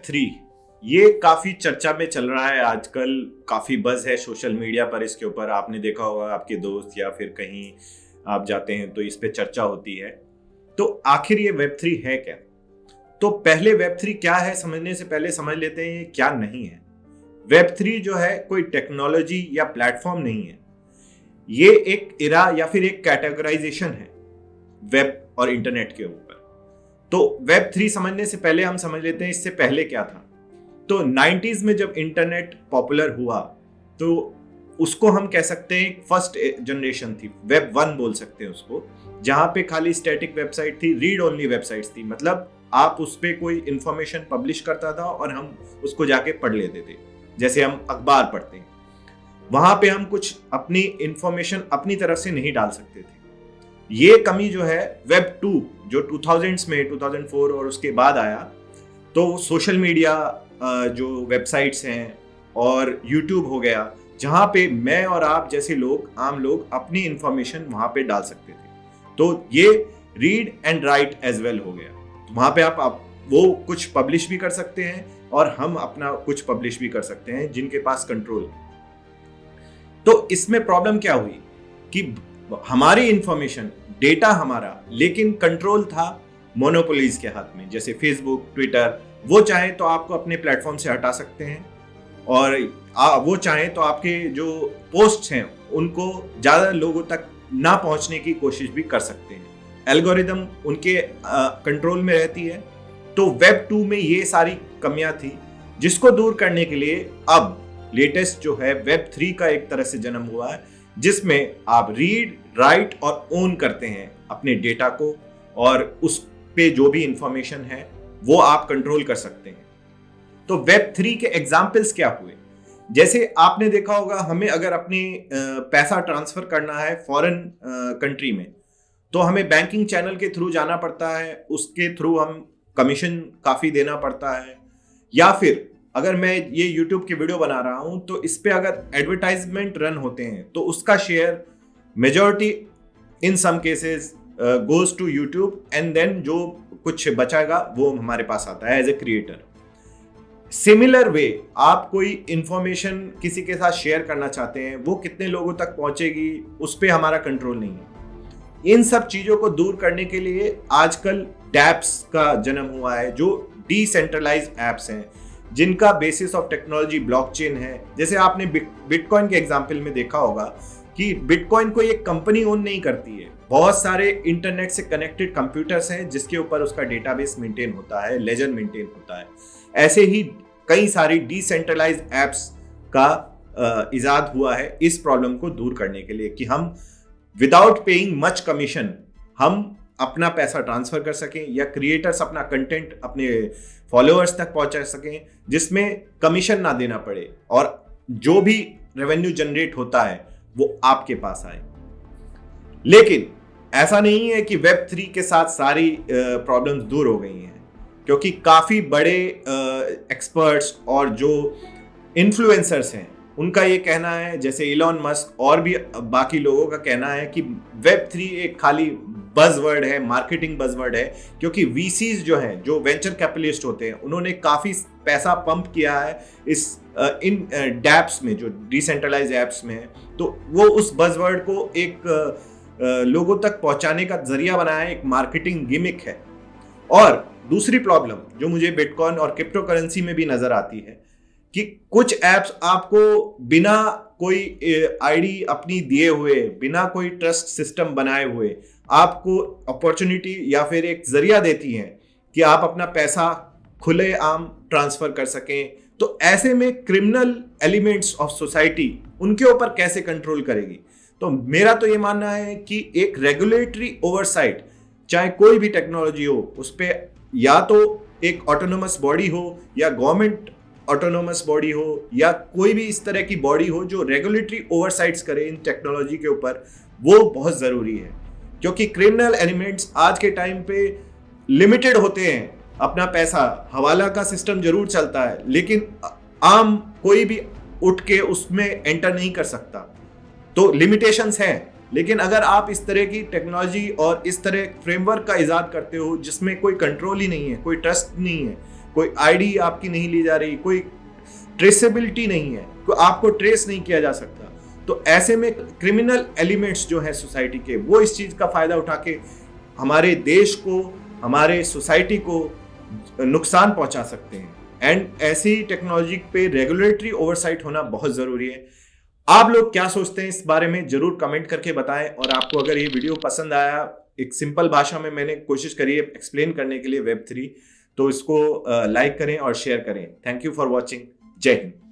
Web 3 ये काफी चर्चा में चल रहा है आजकल। काफी बज़ है सोशल मीडिया पर इसके ऊपर। आपने देखा होगा, आपके दोस्त या फिर कहीं आप जाते हैं तो इस पे चर्चा होती है। तो आखिर ये वेब 3 है क्या? तो पहले वेब 3 क्या है समझने से पहले समझ लेते हैं ये क्या नहीं है। वेब 3 जो है कोई टेक्नोलॉजी या प्लेटफॉर्म नहीं है। ये एक इरा या फिर एक कैटेगराइजेशन है वेब और इंटरनेट के ऊपर। तो वेब 3 समझने से पहले हम समझ लेते हैं इससे पहले क्या था। तो 90s में जब इंटरनेट पॉपुलर हुआ तो उसको हम कह सकते हैं फर्स्ट जनरेशन थी, वेब 1 बोल सकते हैं उसको, जहां पे खाली स्टैटिक वेबसाइट थी, रीड ओनली वेबसाइट्स थी। मतलब आप उस पे कोई इंफॉर्मेशन पब्लिश करता था और हम उसको जाके पढ़ लेते थे, जैसे हम अखबार पढ़ते हैं। वहां पे हम कुछ अपनी इंफॉर्मेशन अपनी तरफ से नहीं डाल सकते थे। ये कमी जो है वेब 2 जो 2000s में 2004 और उसके बाद आया, तो सोशल मीडिया जो वेबसाइट्स हैं और यूट्यूब हो गया, जहां पे मैं और आप जैसे लोग, आम लोग, अपनी इंफॉर्मेशन वहां पे डाल सकते थे। तो ये read and write as well हो गया। वहां पे आप वो कुछ पब्लिश भी कर सकते हैं और हम अपना कुछ पब्लिश भी कर सकते हैं जिनके पास कंट्रोल। तो इसमें प्रॉब्लम क्या हुई कि हमारी इंफॉर्मेशन, डेटा हमारा, लेकिन कंट्रोल था मोनोपोलीज के हाथ में, जैसे फेसबुक, ट्विटर। वो चाहे तो आपको अपने प्लेटफॉर्म से हटा सकते हैं और वो चाहे तो आपके जो पोस्ट्स हैं उनको ज्यादा लोगों तक ना पहुंचने की कोशिश भी कर सकते हैं। एल्गोरिदम उनके कंट्रोल में रहती है। तो वेब 2 में ये सारी कमियां थी, जिसको दूर करने के लिए अब लेटेस्ट जो है वेब 3 का एक तरह से जन्म हुआ है, जिसमें आप रीड, राइट और ओन करते हैं अपने डेटा को, और उस पे जो भी इंफॉर्मेशन है वो आप कंट्रोल कर सकते हैं। तो वेब 3 के एग्जाम्पल्स क्या हुए? जैसे आपने देखा होगा, हमें अगर अपनी पैसा ट्रांसफर करना है फॉरेन कंट्री में, तो हमें बैंकिंग चैनल के थ्रू जाना पड़ता है, उसके थ्रू हम कमीशन काफी देना पड़ता है। या फिर अगर मैं ये YouTube की वीडियो बना रहा हूं तो इस पे अगर एडवर्टाइजमेंट रन होते हैं तो उसका share majority in some cases goes to YouTube, and then जो कुछ बचाएगा वो हमारे पास आता है as a creator. Similar way, आप कोई इंफॉर्मेशन किसी के साथ शेयर करना चाहते हैं, वो कितने लोगों तक पहुंचेगी उस पर हमारा कंट्रोल नहीं है। इन सब चीजों को दूर करने के लिए आजकल डैप्स का जन्म हुआ है, जो डिसेंट्रलाइज्ड एप्स हैं, जिनका बेसिस ऑफ टेक्नोलॉजी ब्लॉकचेन है। जैसे आपने बिटकॉइन के एग्जांपल में देखा होगा कि बिटकॉइन को एक कंपनी ओन नहीं करती है, बहुत सारे इंटरनेट से कनेक्टेड कंप्यूटर्स हैं जिसके ऊपर उसका डेटाबेस मेंटेन होता है, लेजर मेंटेन होता है। ऐसे ही कई सारी डिसेंट्रलाइज्ड एप्स का इजाद हुआ है इस प्रॉब्लम को दूर करने के लिए, कि हम विदाउट पेइंग मच कमीशन हम अपना पैसा ट्रांसफर कर सकें, या क्रिएटर्स अपना कंटेंट अपने फॉलोअर्स तक पहुंचा सकें जिसमें कमीशन ना देना पड़े, और जो भी रेवेन्यू जनरेट होता है वो आपके पास आए। लेकिन ऐसा नहीं है कि वेब 3 के साथ सारी प्रॉब्लम्स दूर हो गई हैं, क्योंकि काफी बड़े एक्सपर्ट्स और जो इन्फ्लुएंसर्स हैं उनका ये कहना है, जैसे इलॉन मस्क और भी बाकी लोगों का कहना है, कि वेब 3 एक खाली बज़वर्ड है, मार्केटिंग बज़वर्ड है। क्योंकि वीसीज जो हैं, जो वेंचर कैपिटलिस्ट होते हैं, उन्होंने काफी पैसा पंप किया है इन डैप्स में, जो डिसेंट्रलाइज एप्स में है। तो वो उस बज़वर्ड को एक लोगों तक पहुंचाने का जरिया बनाया है, एक मार्केटिंग गिमिक है। और दूसरी प्रॉब्लम जो मुझे बिटकॉइन और क्रिप्टो करेंसी में भी नजर आती है, कि कुछ एप्स आपको बिना कोई आईडी अपनी दिए हुए, बिना कोई ट्रस्ट सिस्टम बनाए हुए, आपको अपॉर्चुनिटी या फिर एक जरिया देती हैं कि आप अपना पैसा खुलेआम ट्रांसफर कर सकें। तो ऐसे में क्रिमिनल एलिमेंट्स ऑफ सोसाइटी उनके ऊपर कैसे कंट्रोल करेगी? तो मेरा तो ये मानना है कि एक रेगुलेटरी ओवरसाइट, चाहे कोई भी टेक्नोलॉजी हो, उस पर या तो एक ऑटोनोमस बॉडी हो, या गवर्नमेंट ऑटोनोमस बॉडी हो, या कोई भी इस तरह की बॉडी हो जो रेगुलेटरी ओवरसाइट्स करे इन टेक्नोलॉजी के ऊपर, वो बहुत जरूरी है। क्योंकि क्रिमिनल एलिमेंट्स आज के टाइम पे लिमिटेड होते हैं। अपना पैसा, हवाला का सिस्टम जरूर चलता है, लेकिन आम कोई भी उठ के उसमें एंटर नहीं कर सकता, तो लिमिटेशंस हैं। लेकिन अगर आप इस तरह की टेक्नोलॉजी और इस तरह फ्रेमवर्क का इजाद करते हो जिसमें कोई कंट्रोल ही नहीं है, कोई ट्रस्ट नहीं है, कोई आईडी आपकी नहीं ली जा रही, कोई ट्रेसेबिलिटी नहीं है, आपको ट्रेस नहीं किया जा सकता। तो ऐसे में क्रिमिनल एलिमेंट्स जो है सोसाइटी के, वो इस चीज का फायदा उठा के हमारे देश को, हमारे सोसाइटी को नुकसान पहुंचा सकते हैं। एंड ऐसी टेक्नोलॉजी पे रेगुलेटरी ओवरसाइट होना बहुत जरूरी है। आप लोग क्या सोचते हैं इस बारे में जरूर कमेंट करके बताएं। और आपको अगर ये वीडियो पसंद आया, एक सिंपल भाषा में मैंने कोशिश करी है एक्सप्लेन करने के लिए Web3, तो इसको लाइक करें और शेयर करें। Thank you for watching. जय हिंद।